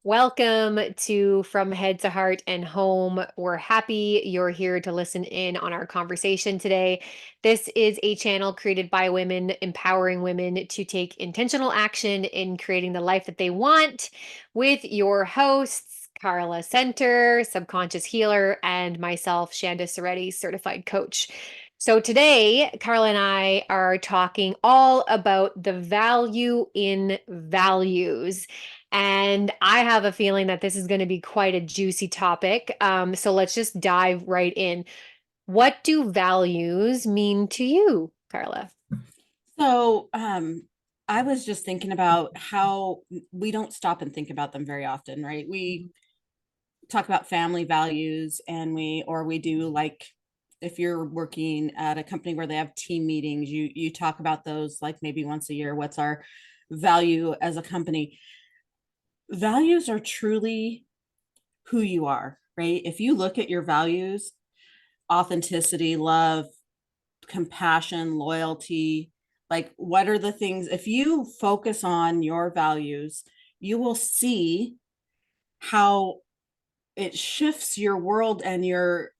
Welcome to From Head to Heart and Home. We're happy you're here to listen in on our conversation today. This is a channel created by women, empowering women to take intentional action in creating the life that they want, with your hosts, Carla Center, subconscious healer, and myself, Shanda Soretti, certified coach. So today, Carla and I are talking all about the value in values. And I have a feeling that this is going to be quite a juicy topic. So let's just dive right in. What do values mean to you, Carla? So, I was just thinking about how we don't stop and think about them very often, right? We talk about family values and we do like if you're working at a company where they have team meetings, you talk about those like maybe once a year. What's our value as a company? Values are truly who you are, right? If you look at your values, authenticity, love, compassion, loyalty, like what are the things, if you focus on your values, you will see how it shifts your world and your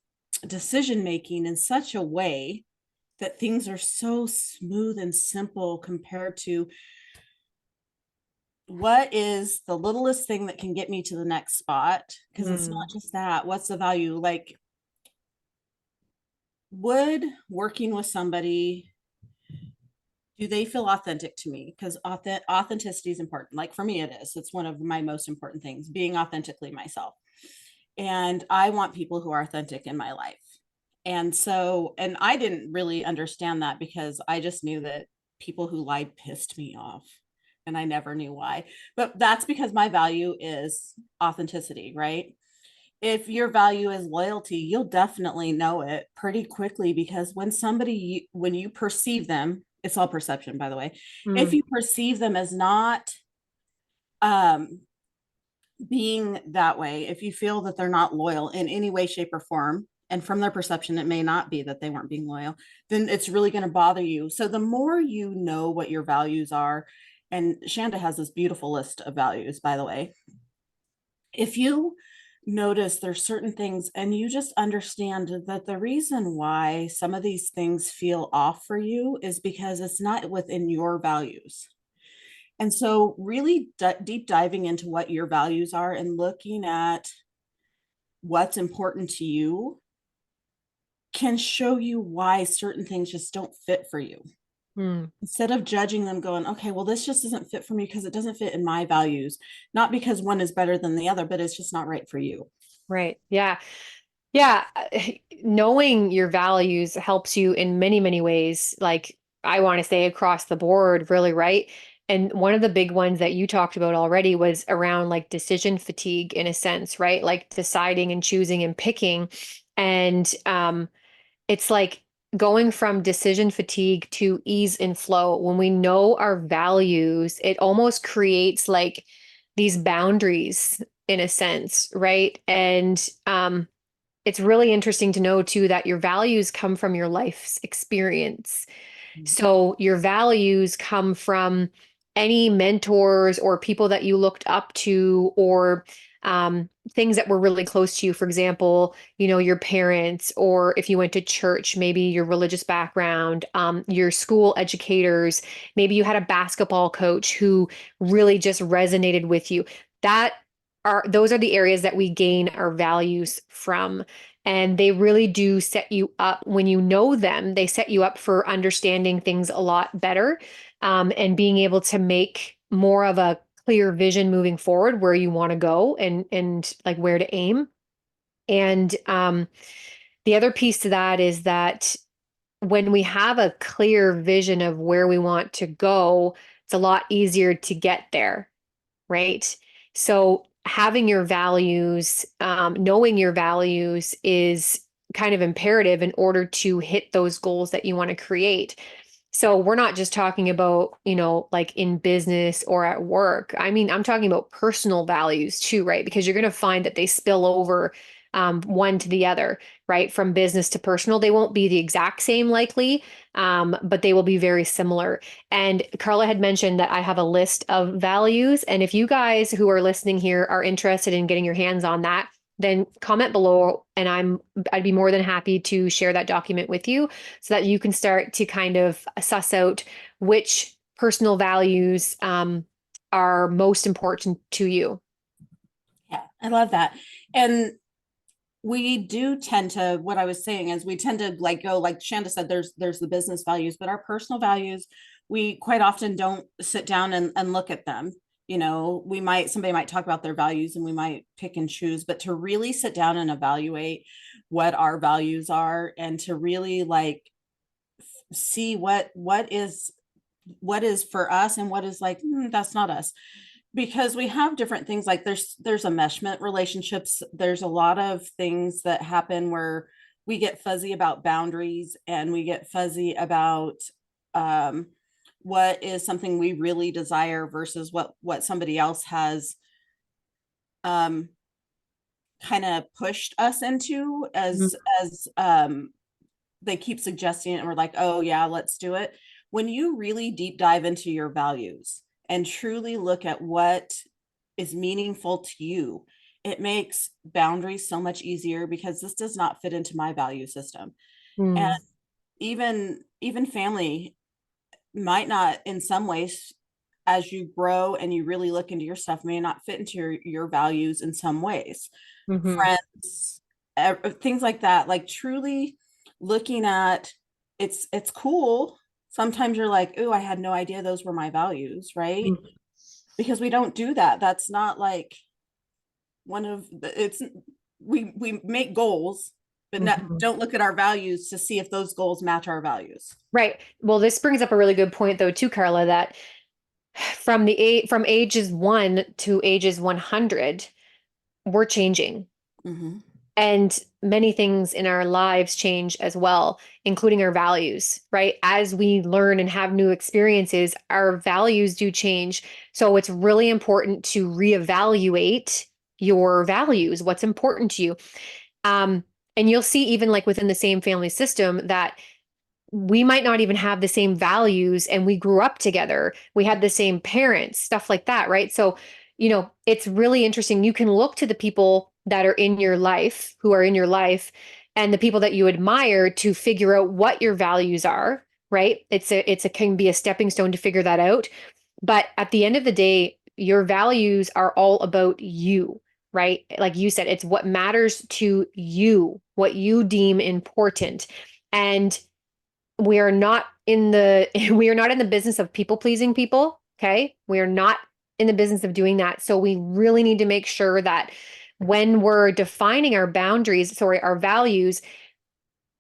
decision making in such a way that things are so smooth and simple compared to what is the littlest thing that can get me to the next spot, because it's not Mm, just that. What's the value? Like, would working with somebody, do they feel authentic to me? Because authenticity is important. Like for me, it is. It's one of my most important things, being authentically myself. And I want people who are authentic in my life. And so, and I didn't really understand that because I just knew that people who lied pissed me off. And I never knew why. But that's because my value is authenticity, right? If your value is loyalty, you'll definitely know it pretty quickly, because when you perceive them, it's all perception, by the way. If mm, you perceive them as not um, being that way, if you feel that they're not loyal in any way, shape, or form, and from their perception, it may not be that they weren't being loyal, then it's really going to bother you. So the more you know what your values are, and Shanda has this beautiful list of values, by the way, if you notice there's certain things and you just understand that the reason why some of these things feel off for you is because it's not within your values. And so really deep diving into what your values are and looking at what's important to you can show you why certain things just don't fit for you. mm. Instead of judging them, going, okay, well, this just doesn't fit for me because it doesn't fit in my values, not because one is better than the other, but it's just not right for you. Right. Yeah. Yeah. Knowing your values helps you in many, many ways. Like I want to say across the board, really, right? And one of the big ones that you talked about already was around like decision fatigue in a sense, right? Like deciding and choosing and picking. And it's like going from decision fatigue to ease and flow. When we know our values, it almost creates like these boundaries in a sense, right? And it's really interesting to know too that your values come from your life's experience. So your values come from any mentors or people that you looked up to, or things that were really close to you. For example, your parents, or if you went to church, maybe your religious background, your school educators, maybe you had a basketball coach who really just resonated with you. That those are the areas that we gain our values from. And they really do set you up when you know them. They set you up for understanding things a lot better, and being able to make more of a clear vision moving forward where you want to go and like where to aim. And the other piece to that is that when we have a clear vision of where we want to go, it's a lot easier to get there, right? So having your values, knowing your values is kind of imperative in order to hit those goals that you want to create. So we're not just talking about, like in business or at work. I mean, I'm talking about personal values too, right? Because you're going to find that they spill over one to the other, right? From business to personal. They won't be the exact same likely, but they will be very similar. And Carla had mentioned that I have a list of values. And if you guys who are listening here are interested in getting your hands on that, then comment below and I'd be more than happy to share that document with you so that you can start to kind of suss out which personal values are most important to you. Yeah, I love that. And we do tend to, what I was saying is we tend to like go, like Shanda said, there's the business values, but our personal values, we quite often don't sit down and look at them. You know, somebody might talk about their values and we might pick and choose, but to really sit down and evaluate what our values are and to really like see what is for us and what is like, that's not us, because we have different things. Like there's enmeshment relationships, there's a lot of things that happen where we get fuzzy about boundaries and we get fuzzy about um what is something we really desire versus what somebody else has um kind of pushed us into as they keep suggesting it and we're like, oh yeah, let's do it. When you really deep dive into your values and truly look at what is meaningful to you, it makes boundaries so much easier because this does not fit into my value system. And Mm. even family might not, in some ways, as you grow and you really look into your stuff, may not fit into your values in some ways. Hmm. Friends, things like that, like truly looking at, it's cool. Sometimes you're like, oh, I had no idea those were my values, right? Because we don't do that. That's not like one of the, it's we make goals, but not, Hmm. don't look at our values to see if those goals match our values. Right. Well, this brings up a really good point though, too, Carla, that from ages 1 to ages 100, we're changing. Mm-hmm. And many things in our lives change as well, including our values, right? As we learn and have new experiences, our values do change. So it's really important to reevaluate your values, what's important to you. Um, and you'll see, even like within the same family system, that we might not even have the same values and we grew up together. We had the same parents, stuff like that, right? So, it's really interesting. You can look to the people that are in your life, who are in your life, and the people that you admire to figure out what your values are, right? It's a can be a stepping stone to figure that out. But at the end of the day, your values are all about you, right? Like you said, it's what matters to you, what you deem important. And we are not in the we are not in the business of people pleasing people. Okay, we are not in the business of doing that. So we really need to make sure that when we're defining our boundaries, sorry, our values,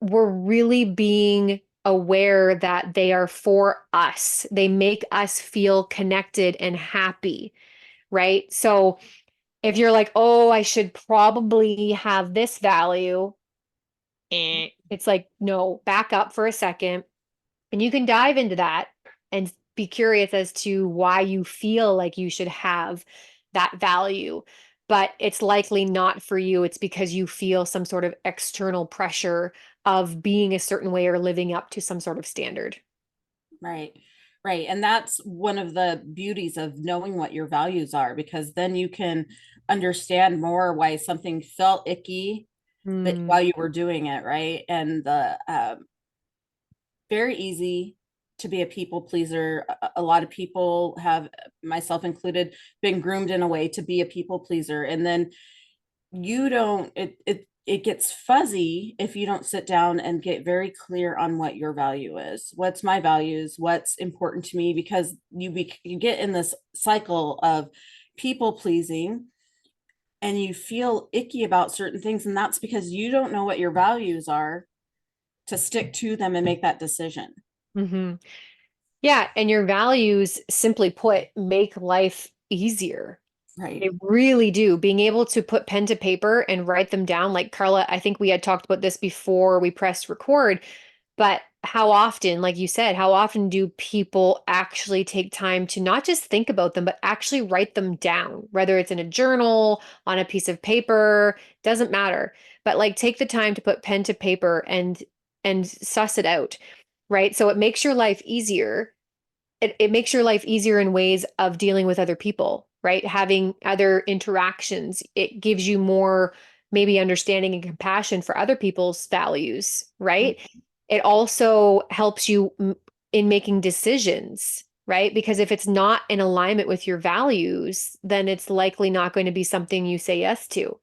we're really being aware that they are for us. They make us feel connected and happy, right? So if you're like, oh, I should probably have this value, it's like, no, back up for a second. And you can dive into that and be curious as to why you feel like you should have that value. But it's likely not for you. It's because you feel some sort of external pressure of being a certain way or living up to some sort of standard. Right. Right. And that's one of the beauties of knowing what your values are, because then you can understand more why something felt icky that Mm. while you were doing it, right? And the very easy to be a people pleaser. A lot of people have, myself included, been groomed in a way to be a people pleaser. And then you don't, it gets fuzzy if you don't sit down and get very clear on what your value is. What's my values? What's important to me? Because you get in this cycle of people pleasing and you feel icky about certain things, and that's because you don't know what your values are to stick to them and make that decision. Hmm. Yeah. And your values, simply put, make life easier. They Right. really do. Being able to put pen to paper and write them down, like Carla, I think we had talked about this before we pressed record. But how often, like you said, how often do people actually take time to not just think about them, but actually write them down, whether it's in a journal, on a piece of paper, doesn't matter. But like take the time to put pen to paper and suss it out, right? So it makes your life easier. It makes your life easier in ways of dealing with other people, right? Having other interactions. It gives you more maybe understanding and compassion for other people's values, right? It also helps you in making decisions, right? Because if it's not in alignment with your values, then it's likely not going to be something you say yes to.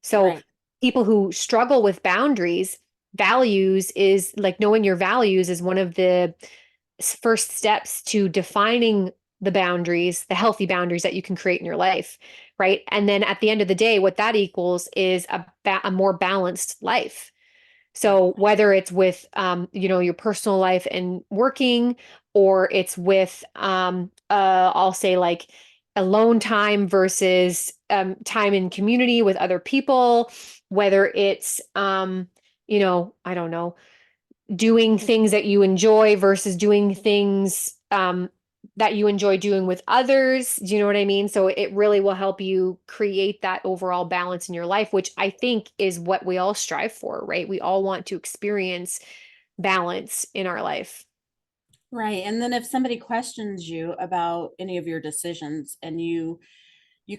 So Right. people who struggle with boundaries, values is like knowing your values is one of the first steps to defining the boundaries, the healthy boundaries that you can create in your life, right? And then at the end of the day, what that equals is a more balanced life. Right. So whether it's with your personal life and working, or it's with I'll say like alone time versus time in community with other people, whether it's I don't know, doing things that you enjoy versus doing things that you enjoy doing with others. Do you know what I mean? So it really will help you create that overall balance in your life, which I think is what we all strive for, right? We all want to experience balance in our life. Right. And then if somebody questions you about any of your decisions and you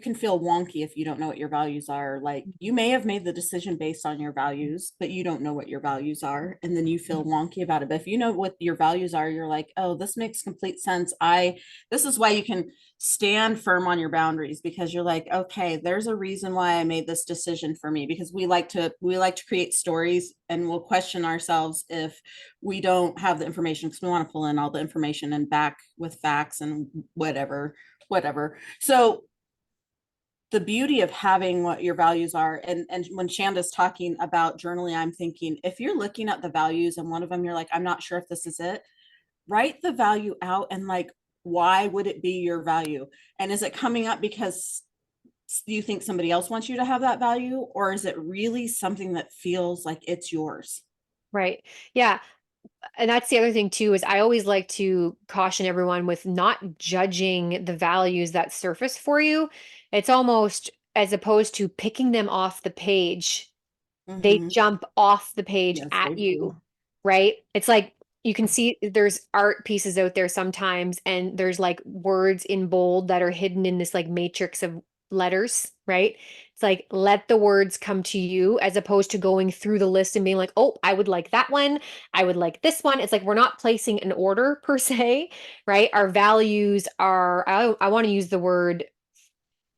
can feel wonky if you don't know what your values are. Like you may have made the decision based on your values, but you don't know what your values are. And then you feel wonky about it. But if you know what your values are, you're like, oh, this makes complete sense. This is why you can stand firm on your boundaries because you're like, okay, there's a reason why I made this decision for me because we like to create stories and we'll question ourselves if we don't have the information because we want to pull in all the information and back with facts and whatever. So the beauty of having what your values are and when Shanda's talking about journaling, I'm thinking if you're looking at the values and one of them you're like, I'm not sure if this is it, write the value out and like, why would it be your value? And is it coming up because you think somebody else wants you to have that value, or is it really something that feels like it's yours? Right. Yeah. And that's the other thing too, is I always like to caution everyone with not judging the values that surface for you. It's almost as opposed to picking them off the page, they Mm-hmm. jump off the page Yes, at they you, do. right? It's like you can see there's art pieces out there sometimes, and there's like words in bold that are hidden in this like matrix of letters, right? It's like let the words come to you as opposed to going through the list and being like, oh, I would like that one. I would like this one. It's like we're not placing an order per se, right? Our values are, I want to use the word,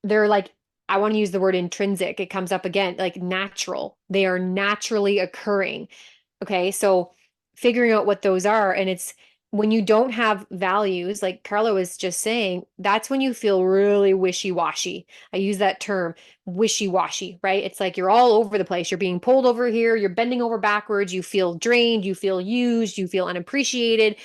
they're like, I want to use the word intrinsic. It comes up again, like natural. They are naturally occurring. Okay. So figuring out what those are, and it's when you don't have values, like Carla was just saying, that's when you feel really wishy-washy. I use that term, wishy-washy, right? It's like you're all over the place. You're being pulled over here, you're bending over backwards, you feel drained, you feel used, you feel unappreciated.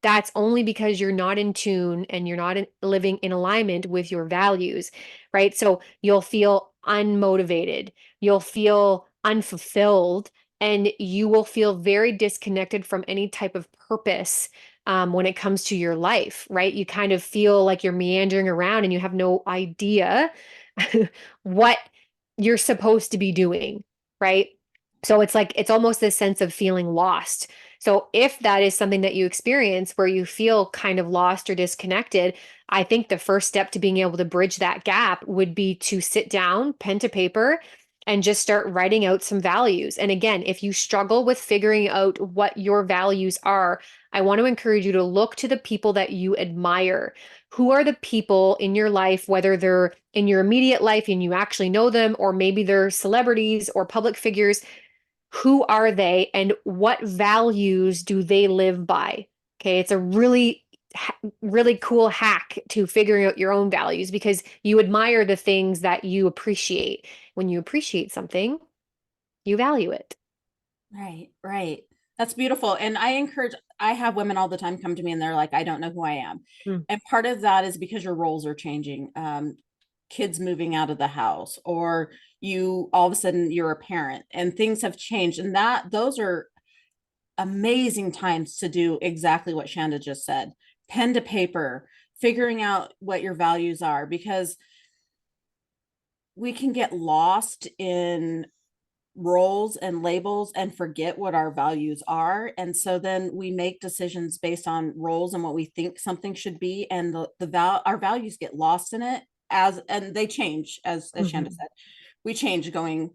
That's only because you're not in tune and you're not living in alignment with your values, right? So you'll feel unmotivated, you'll feel unfulfilled, and you will feel very disconnected from any type of purpose when it comes to your life, right? You kind of feel like you're meandering around and you have no idea what you're supposed to be doing, right? So it's like, it's almost this sense of feeling lost. So if that is something that you experience where you feel kind of lost or disconnected, I think the first step to being able to bridge that gap would be to sit down, pen to paper, and just start writing out some values. And again, if you struggle with figuring out what your values are, I want to encourage you to look to the people that you admire. Who are the people in your life, whether they're in your immediate life and you actually know them, or maybe they're celebrities or public figures, who are they and what values do they live by? Okay, it's a really cool hack to figuring out your own values because you admire the things that you appreciate. When you appreciate something, you value it. Right, right. That's beautiful. And I have women all the time come to me and they're like, I don't know who I am. Mm. And part of that is because your roles are changing. Kids moving out of the house, or you all of a sudden you're a parent and things have changed. And those are amazing times to do exactly what Shanda just said. Pen to paper, figuring out what your values are, because we can get lost in roles and labels and forget what our values are. And so then we make decisions based on roles and what we think something should be. And our values get lost in it, and they change, as Shanda Mhm. said. We change going,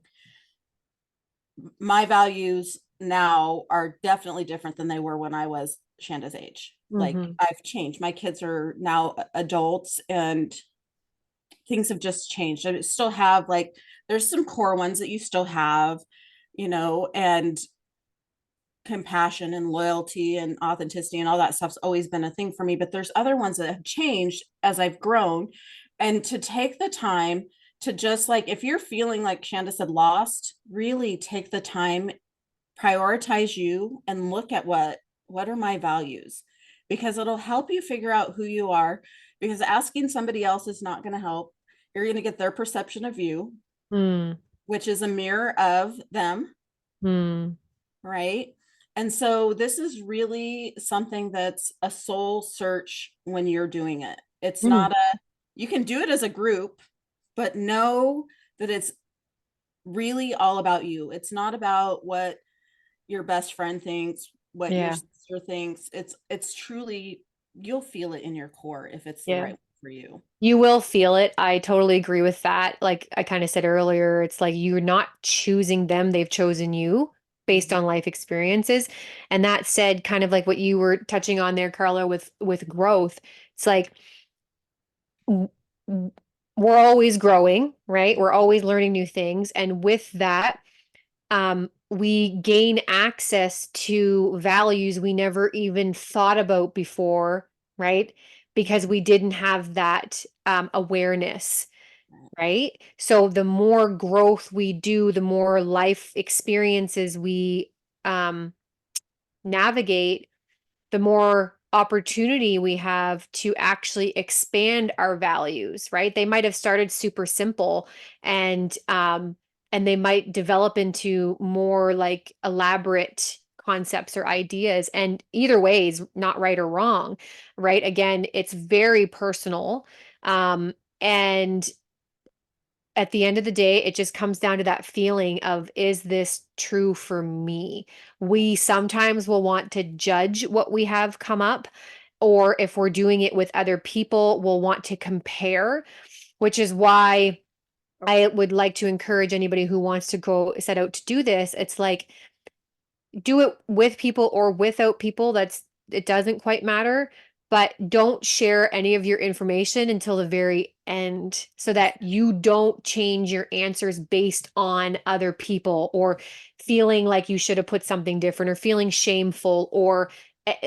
my values now are definitely different than they were when I was Shanda's age. Like, Mhm. I've changed. My kids are now adults, and things have just changed. I still have, like, there's some core ones that you still have, and compassion and loyalty and authenticity and all that stuff's always been a thing for me. But there's other ones that have changed as I've grown. And to take the time to, just like, if you're feeling like Shanda said, lost, really take the time, prioritize you, and look at what are my values, because it'll help you figure out who you are. Because asking somebody else is not going to help. You're going to get their perception of you, Mm. which is a mirror of them, Mm. right? And so this is really something that's a soul search when you're doing it. It's Mm. not you can do it as a group, but know that it's really all about you. It's not about what your best friend thinks, what your Yeah. sister thinks. It's truly, you'll feel it in your core if it's the Yeah. right one for you. You will feel it. I totally agree with that. Like I kind of said earlier, it's like you're not choosing them, they've chosen you based Mhm. on life experiences. And that said, kind of like what you were touching on there, Carla, with growth, it's like w- w- we're always growing, right? We're always learning new things. And with that, we gain access to values we never even thought about before, right? Because we didn't have that awareness, right? So the more growth we do, the more life experiences we um, navigate, the more opportunity we have to actually expand our values, right? They might have started super simple and they might develop into more like elaborate concepts or ideas. And either way is not right or wrong, right? Again, it's very personal. And at the end of the day, it just comes down to that feeling of, is this true for me? We sometimes will want to judge what we have come up, or if we're doing it with other people, we'll want to compare, which is why I would like to encourage anybody who wants to go set out to do this. It's like, do it with people or without people. It doesn't quite matter, but don't share any of your information until the very end so that you don't change your answers based on other people or feeling like you should have put something different or feeling shameful or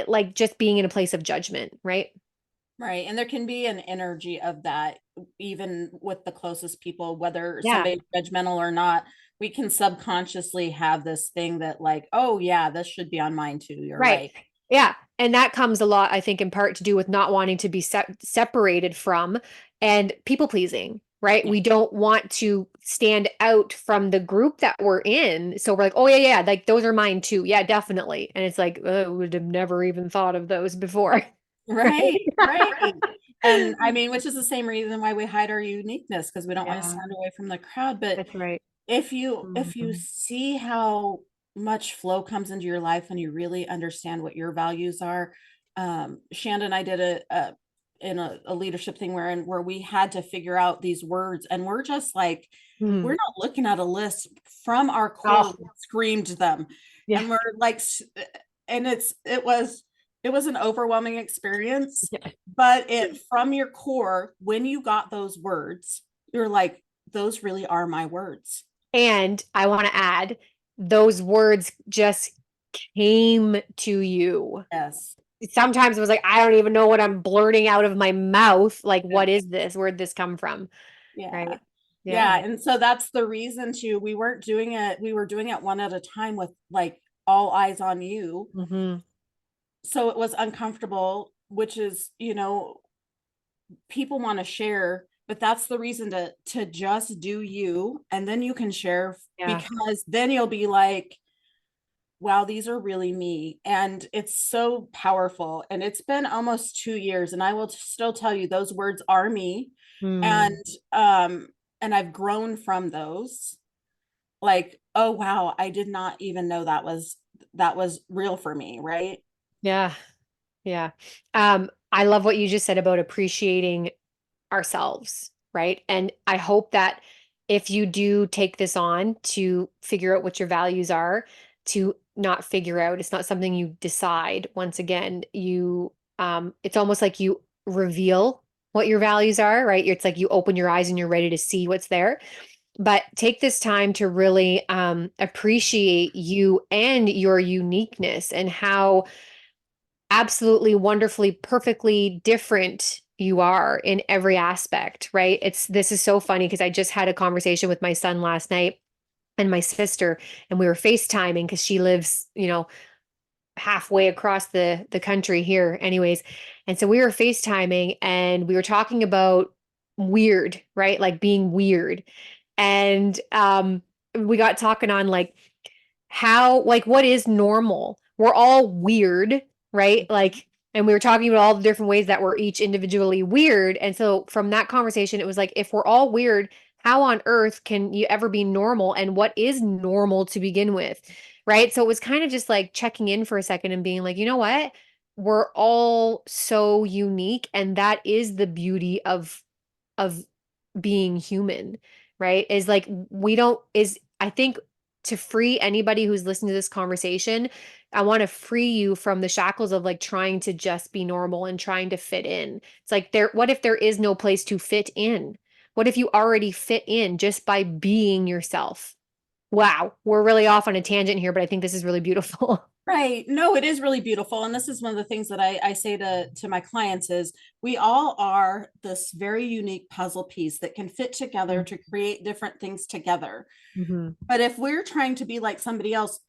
like just being in a place of judgment, right? Right. And there can be an energy of that, even with the closest people, whether Yeah. somebody's judgmental or not. We can subconsciously have this thing that, like, oh, yeah, this should be on mine too. You're Right. right. Yeah. And that comes a lot, I think, in part to do with not wanting to be separated from and people pleasing, right? Yeah. We don't want to stand out from the group that we're in. So we're like, oh, yeah, yeah, like those are mine too. Yeah, definitely. And it's like, oh, would have never even thought of those before. Right. Right. And I mean, which is the same reason why we hide our uniqueness, because we don't want to Yeah, stand away from the crowd. But that's right. if you Mhm. see how much flow comes into your life and you really understand what your values are. Shanda and I did a leadership thing where we had to figure out these words, and we're just like, we're Mhm. not looking at a list. From our core, Oh, we screamed them. yeah. And we're like, and it was an overwhelming experience. Yeah. But from your core, when you got those words, you're like, those really are my words. And I want to add, those words just came to you. Yes. Sometimes it was like, I don't even know what I'm blurting out of my mouth. Like, Yeah. what is this? Where'd this come from? Yeah. Right. Yeah. Yeah. And so that's the reason too. We were doing it one at a time with, like, all eyes on you. Hmm. So it was uncomfortable, which is, people want to share, but that's the reason to just do you, and then you can share, Yeah. because then you'll be like, wow, these are really me. And it's so powerful. And it's been almost 2 years. And I will still tell you those words are me. And Hmm. um, and I've grown from those. Like, oh wow, I did not even know that was real for me, right? Yeah. Yeah. I love what you just said about appreciating ourselves, right? And I hope that if you do take this on to figure out what your values are, to not figure out, it's not something you decide. Once again, it's almost like you reveal what your values are, right? It's like you open your eyes and you're ready to see what's there. But take this time to really appreciate you and your uniqueness and how absolutely wonderfully perfectly different you are in every aspect, right? This is so funny because I just had a conversation with my son last night and my sister, and we were FaceTiming because she lives, halfway across the country here anyways. And so we were FaceTiming and we were talking about weird, right? Like being weird. And we got talking on like how like what is normal? We're all weird, right? Like, and we were talking about all the different ways that we're each individually weird. And so from that conversation, it was like, if we're all weird, how on earth can you ever be normal? And what is normal to begin with? Right. So it was kind of just like checking in for a second and being like, you know what? We're all so unique. And that is the beauty of being human, right? Is like we don't is I think to free anybody who's listening to this conversation, I want to free you from the shackles of like trying to just be normal and trying to fit in. It's like what if there is no place to fit in? What if you already fit in just by being yourself? Wow, we're really off on a tangent here, but I think this is really beautiful. Right. No, it is really beautiful. And this is one of the things that I say to my clients is we all are this very unique puzzle piece that can fit together to create different things together. Mm-hmm. But if we're trying to be like somebody else,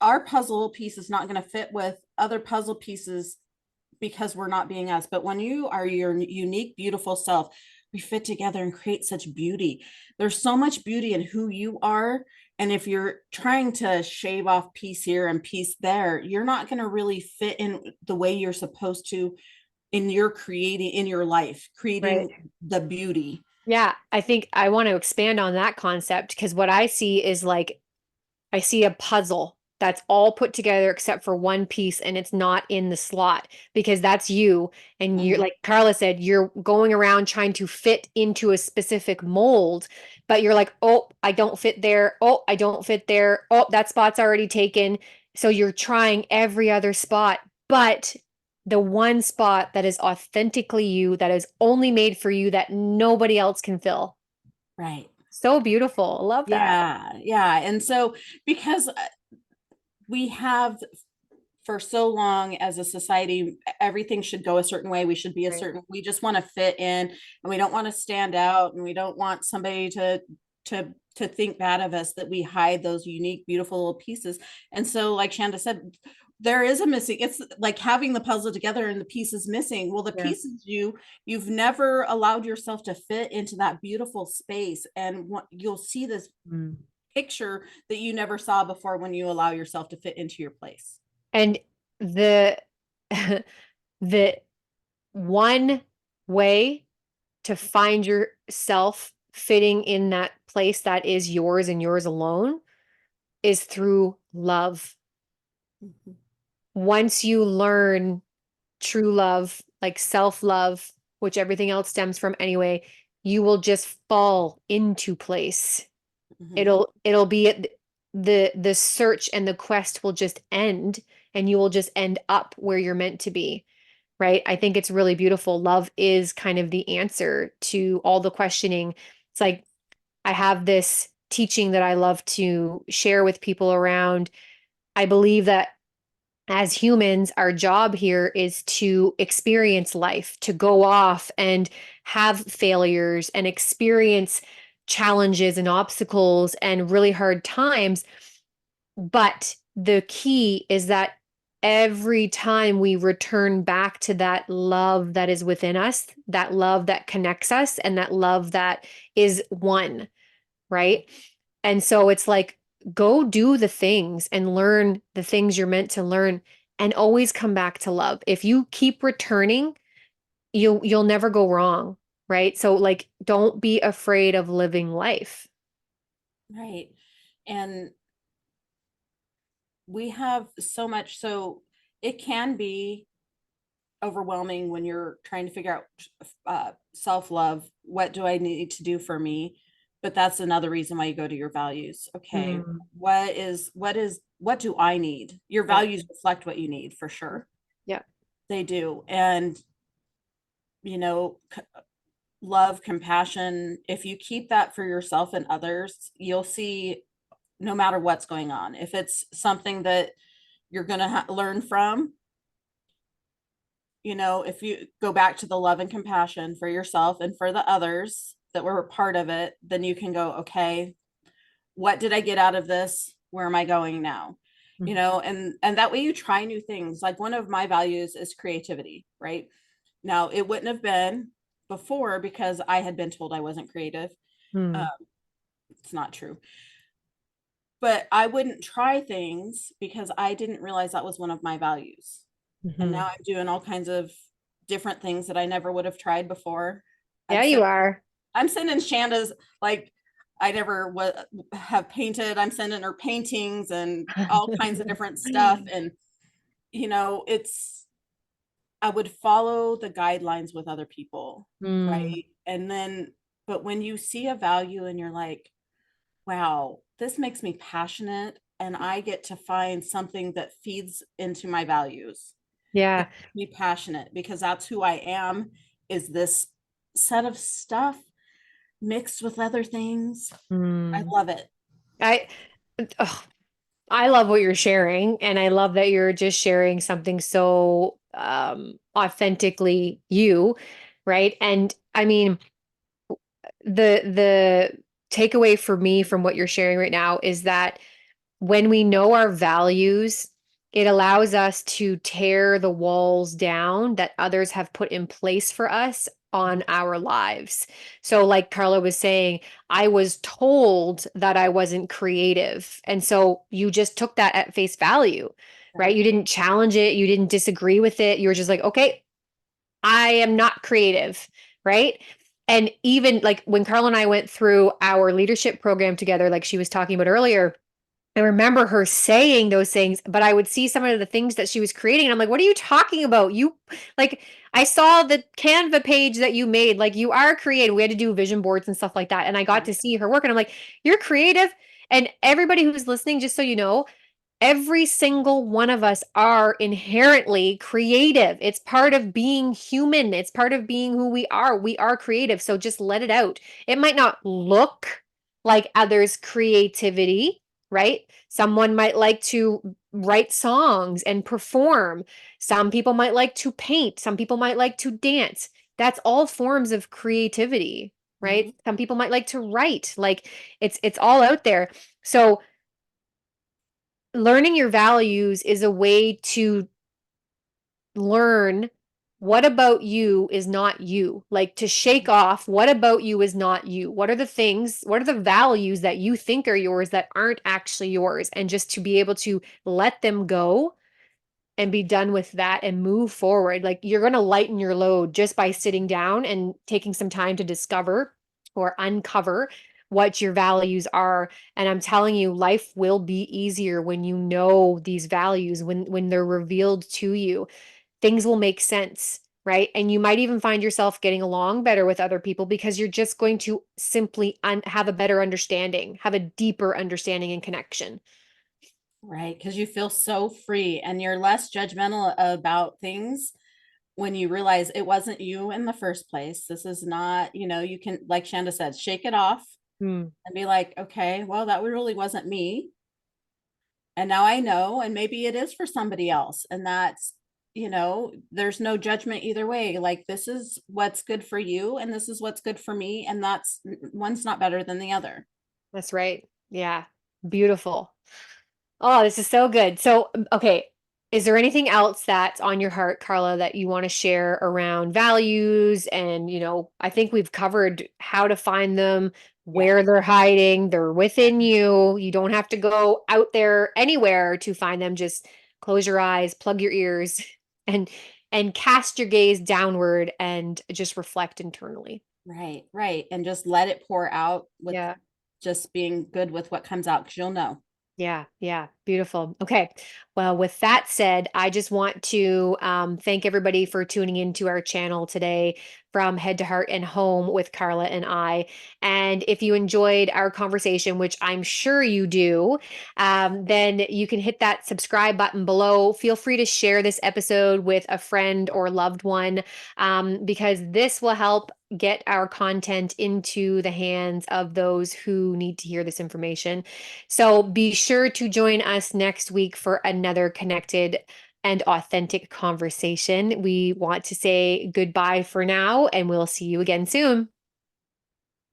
our puzzle piece is not going to fit with other puzzle pieces because we're not being us. But when you are your unique, beautiful self, we fit together and create such beauty. There's so much beauty in who you are. And if you're trying to shave off piece here and piece there, you're not going to really fit in the way you're supposed to in your creating in your life, Right. creating the beauty. Yeah, I think I want to expand on that concept because what I see is like I see a puzzle that's all put together except for one piece and it's not in the slot because that's you. And you're Mhm. like Carla said, you're going around trying to fit into a specific mold, but you're like, oh, I don't fit there. Oh, I don't fit there. Oh, that spot's already taken. So you're trying every other spot, but the one spot that is authentically you, that is only made for you, that nobody else can fill. Right. So beautiful. I love that. Yeah. Yeah. And so, because we have for so long as a society, everything should go a certain way. We should be a Right. certain, we just want to fit in and we don't want to stand out and we don't want somebody to think bad of us that we hide those unique, beautiful little pieces. And so, like Shanda said, there is a missing, it's like having the puzzle together and the pieces missing. Well, the Yeah. pieces you've never allowed yourself to fit into that beautiful space. And what you'll see this Mm. picture that you never saw before when you allow yourself to fit into your place. And the the one way to find yourself fitting in that place that is yours and yours alone is through love. Mhm. Once you learn true love, like self-love, which everything else stems from anyway, you will just fall into place. Mhm. It'll be the search and the quest will just end and you will just end up where you're meant to be. Right? I think it's really beautiful. Love is kind of the answer to all the questioning. It's like I have this teaching that I love to share with people around. I believe that as humans, our job here is to experience life, to go off and have failures and experience challenges and obstacles and really hard times. But the key is that every time we return back to that love that is within us, that love that connects us, and that love that is one, right? And so it's like go do the things and learn the things you're meant to learn and always come back to love. If you keep returning, you'll never go wrong, right? So like don't be afraid of living life. Right. And we have so much, so it can be overwhelming when you're trying to figure out self-love. What do I need to do for me? But that's another reason why you go to your values. Okay, Mm, what do I need? Your yeah. values reflect what you need for sure. Yeah. They do. And you know, love, compassion, if you keep that for yourself and others, you'll see no matter what's going on. If it's something that you're going to learn from, you know, if you go back to the love and compassion for yourself and for the others that were a part of it, then you can go, okay, what did I get out of this? Where am I going now? You Mm, know, and that way you try new things. Like one of my values is creativity, right? Now, it wouldn't have been before because I had been told I wasn't creative. Um, mm, it's not true. But I wouldn't try things because I didn't realize that was one of my values. And mhm. now I'm doing all kinds of different things that I never would have tried before. I'm Yeah, you sending are. I'm sending Shanda's, like, I never would have painted. I'm sending her paintings and all kinds of different stuff. And you know, it's I would follow the guidelines with other people, Mm, right? And then, but when you see a value and you're like, wow, this makes me passionate and I get to find something that feeds into my values. It yeah. makes me passionate because that's who I am, is this set of stuff mixed with other things. I Mm. love it. I ugh, I love what you're sharing, and I love that you're just sharing something so authentically you, right? And I mean, the takeaway for me from what you're sharing right now is that when we know our values, it allows us to tear the walls down that others have put in place for us on our lives. So, like Carla was saying, I was told that I wasn't creative. And so you just took that at face value, right? Right. You didn't challenge it, you didn't disagree with it. You were just like, okay, I am not creative, right? And even like when Carla and I went through our leadership program together, like she was talking about earlier, I remember her saying those things, but I would see some of the things that she was creating, and I'm like, "What are you talking about? You like I saw the Canva page that you made. Like you are creative." We had to do vision boards and stuff like that, and I got Yeah. to see her work, and I'm like, "You're creative." And everybody who's listening, just so you know, every single one of us are inherently creative. It's part of being human. It's part of being who we are. We are creative. So just let it out. It might not look like others' creativity, right? Someone might like to write songs and perform. Some people might like to paint. Some people might like to dance. That's all forms of creativity, right? Mhm. Some people might like to write. Like it's all out there. So learning your values is a way to learn what about you is not you. Like to shake off what about you is not you. What are the things, what are the values that you think are yours that aren't actually yours? And just to be able to let them go and be done with that and move forward. Like you're going to lighten your load just by sitting down and taking some time to discover or uncover what your values are. And I'm telling you, life will be easier when you know these values, when they're revealed to you. Things will make sense, right? And you might even find yourself getting along better with other people because you're just going to simply have a better understanding, have a deeper understanding and connection. Right. Because you feel so free and you're less judgmental about things when you realize it wasn't you in the first place. This is not, you know, you can, like Shanda said, shake it off Hmm. and be like, okay, well, that really wasn't me. And now I know, and maybe it is for somebody else. And that's, you know, there's no judgment either way. Like, this is what's good for you, and this is what's good for me. And that's one's not better than the other. That's right. Yeah. Beautiful. Oh, this is so good. So, okay, is there anything else that's on your heart, Carla, that you want to share around values? And, I think we've covered how to find them, Yeah. where they're hiding. They're within you. You don't have to go out there anywhere to find them. Just close your eyes, plug your ears, and cast your gaze downward and just reflect internally. Right, right. And just let it pour out with Yeah. just being good with what comes out because you'll know. Yeah, yeah, beautiful. Okay. Well, with that said, I just want to thank everybody for tuning into our channel today from Head to Heart and Home with Carla and I. And if you enjoyed our conversation, which I'm sure you do, then you can hit that subscribe button below. Feel free to share this episode with a friend or loved one because this will help get our content into the hands of those who need to hear this information. So be sure to join us next week for another connected and authentic conversation. We want to say goodbye for now, and we'll see you again soon.